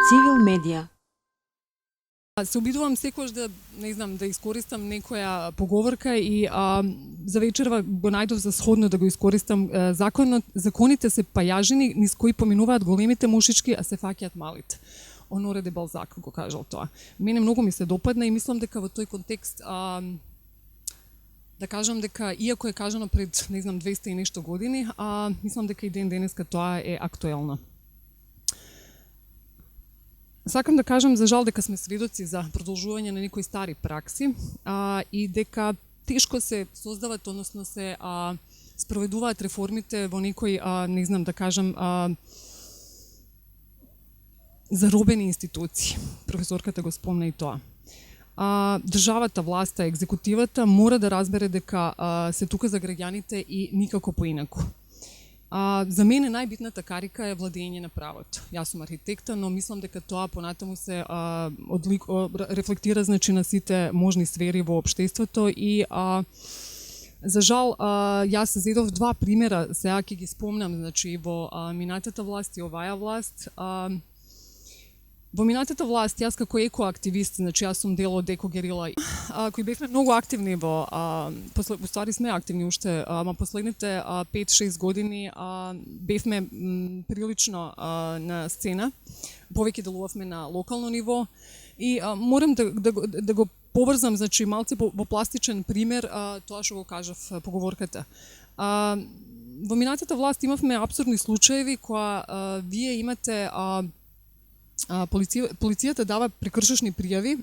Civil Media. Се обидувам секогаш да искористам некоја поговорка и за вечерва го најдов за сходно да го искористам. Законите се пајажини низ кои поминуваат големите мушички, а се фаќаат малите. Оноре де Балзак го кажал тоа. Мене многу ми се допадна и мислам дека во тој контекст да кажам дека иако е кажано пред 200 и нешто години, мислам дека и денеска тоа е актуелно. Сакам да кажам за жал дека сме сведоци за продолжување на некои стари пракси и дека тешко се создават, односно се спроведуваат реформите во некои, да кажам, заробени институции. Професорката го спомна и тоа. Државата, власта, екзекутивата мора да разбере дека се тука за граѓаните и никако поинаку. За мене најбитната карика е владење на правото. Јас сум архитекта, но мислам дека тоа понатаму се рефлектира на сите можни сфери во општеството и за жал јас зедов два примера, сега ќе ги спомнам, во минатата власт и оваа власт. Во минатата власт, јас како екоактивист, јас сум дел од Екогерила, кои бевме многу активни уствари сме активни уште, ама последните 5-6 години бевме прилично на сцена, повеќе делувавме на локално ниво и морам да го поврзам, малце во пластичен пример, тоа што го кажав поговорката. Во минатата власт имавме апсурдни случаеви која вие имате полицијата дава прекршочни пријави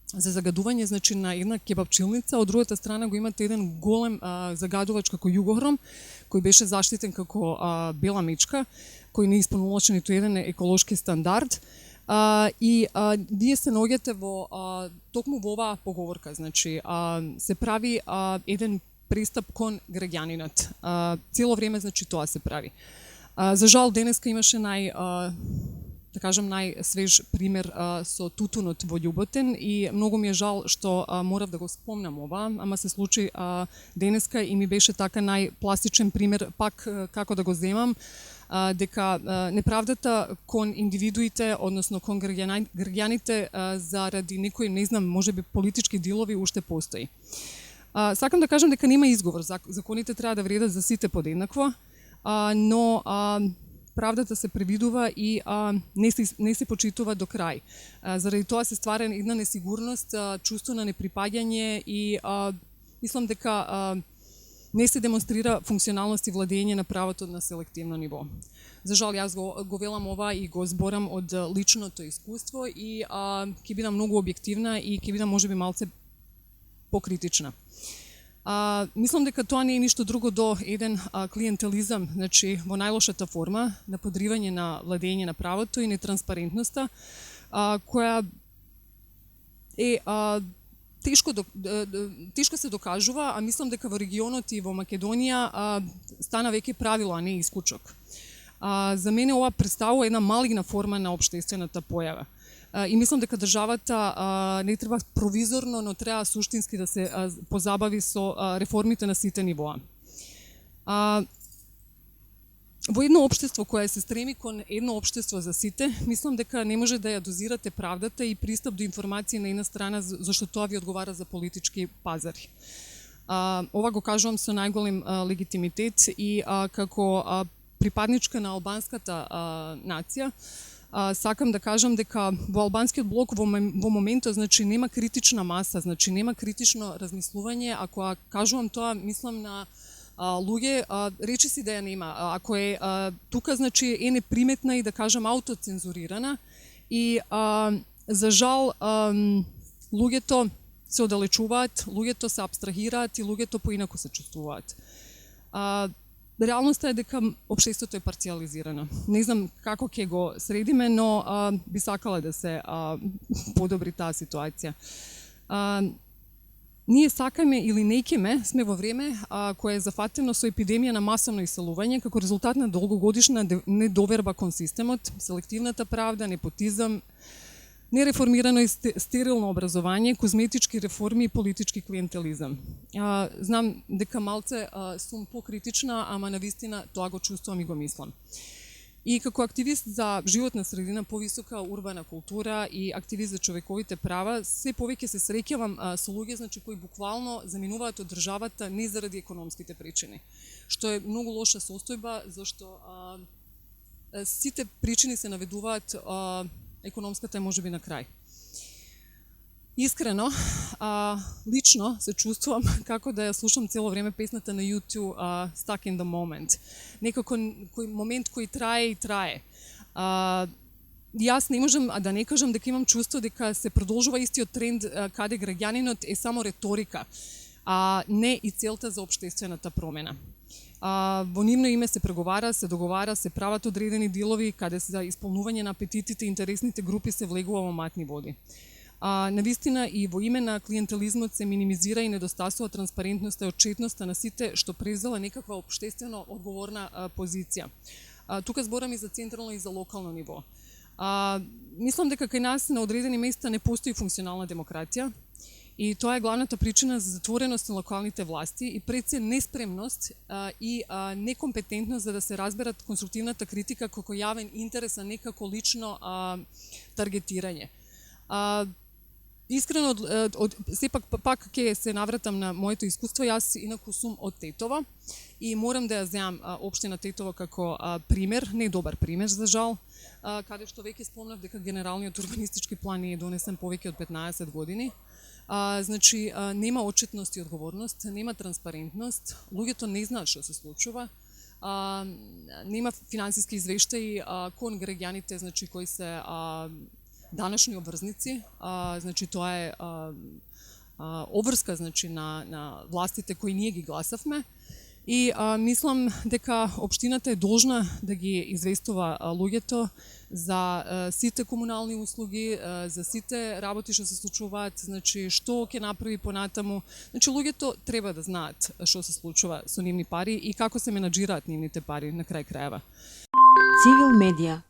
за загадување на една кебапчилница, од другата страна го имате еден голем загадувач како Југохром, кој беше заштитен како бела мечка, кој не исполнуваше ниту еден еколошки стандард. И вие се наоѓате токму во оваа поговорка, се прави еден пристап кон граѓанинот. Цело време тоа се прави. За жал денеска имаше најсвеж пример со тутунот во Љуботен и многу ми е жал што морав да го спомнам ова, ама се случи денеска и ми беше така најпластичен пример пак како да го земам, дека неправдата кон индивидуите, односно кон граѓаните заради некои, можеби политички дилови уште постои. Сакам да кажам дека нема изговор, законите треба да вредат за сите подеднакво, но правдата се превидува и не се почитува до крај. Заради тоа се ствара една несигурност, чувство на неприпаѓање и мислам дека не се демонстрира функционалност и владење на правото на селективно ниво. За жал, јас го велам ова и го зборам од личното искуство и ќе бидам многу објективна и ќе бидам можеби малце покритична. Мислам дека тоа не е ништо друго до еден клиентелизам, во најлошата форма на подривање на владење на правото и нетранспарентноста, која е тешко се докажува, а мислам дека во регионот и во Македонија стана веќе правило, а не исклучок. За мене ова представува една малигна форма на општествената појава. И мислам дека државата не треба провизорно, но треба суштински да се позабави со реформите на сите нивоа. Во едно општество кое се стреми кон едно општество за сите, мислам дека не може да ја дозирате правдата и пристап до информации на една страна, зашто тоа ви одговара за политички пазари. Ова го кажувам со најголем легитимитет и како припадничка на албанската нација, сакам да кажам дека во албанскиот блок во моментот нема критична маса, нема критично размислување. Ако кажувам тоа, мислам на луѓе, речиси да ја нема. Ако е тука, е неприметна и да кажам аутоцензурирана и за жал луѓето се оддалечуваат, луѓето се абстрахираат и луѓето поинаку се чувствуваат. Реалноста е дека општеството е парциализирано. Не знам како ќе го средиме, но би сакала да се подобри таа ситуација. Ние сакаме или неќеме сме во време кое е зафатено со епидемија на масовно иселување како резултат на долгогодишна недоверба кон системот, селективната правда, непотизам, нереформирано и стерилно образование, козметички реформи и политички клиентелизам. Знам дека малце сум покритична, ама навистина тоа го чувствувам и го мислам. И како активист за животна средина, повисока урбана култура и активист за човековите права, се повеќе се среќавам со луѓе, значи, кои буквално заминуваат од државата не заради економските причини, што е многу лоша состојба, зашто сите причини се наведуваат, економската е можеби на крај. Искрено, лично се чувствувам како да ја слушам цело време песната на U2 Stuck in the Moment. Некако момент кој трае и трае. Јас не можам да не кажам дека имам чувство дека се продолжува истиот тренд каде граѓанинот е само реторика, а не и целта за општествената промена. Во нивно име се преговара, се договара, се прават одредени дилови каде за исполнување на апетитите и интересните групи се влегува во матни води. Навистина и во име на клиентелизмот се минимизира и недостасува транспарентноста и отчетноста на сите што презела некаква општествено одговорна позиција. Тука зборам и за централно и за локално ниво. Мислам дека кај нас на одредени места не постои функционална демократија и тоа е главната причина за затвореност на локалните власти и пред се неспремност и некомпетентност за да се разберат конструктивната критика како јавен интерес, а не како лично таргетирање. Искрено, сепак пак ќе се навратам на моето искуство, јас инаку сум од Тетово и морам да ја земам општина Тетово како пример, не добар пример за жал, каде што веќе спомнав дека генералниот урбанистички план е донесен повеќе од 15 години. Значи, нема отчетност и одговорност, нема транспарентност, луѓето не знаат што се случува, нема финансиски извештаи кон граѓаните, значи кои се данашни обврзници, значи тоа е обврска, значи на властите кои ние ги гласавме и мислам дека општината е должна да ги известува луѓето за сите комунални услуги, за сите работи што се случуваат, значи што ќе направи понатаму. Значи луѓето треба да знаат што се случува со нивни пари и како се менаџираат нивните пари на крај крајава. Цивил медија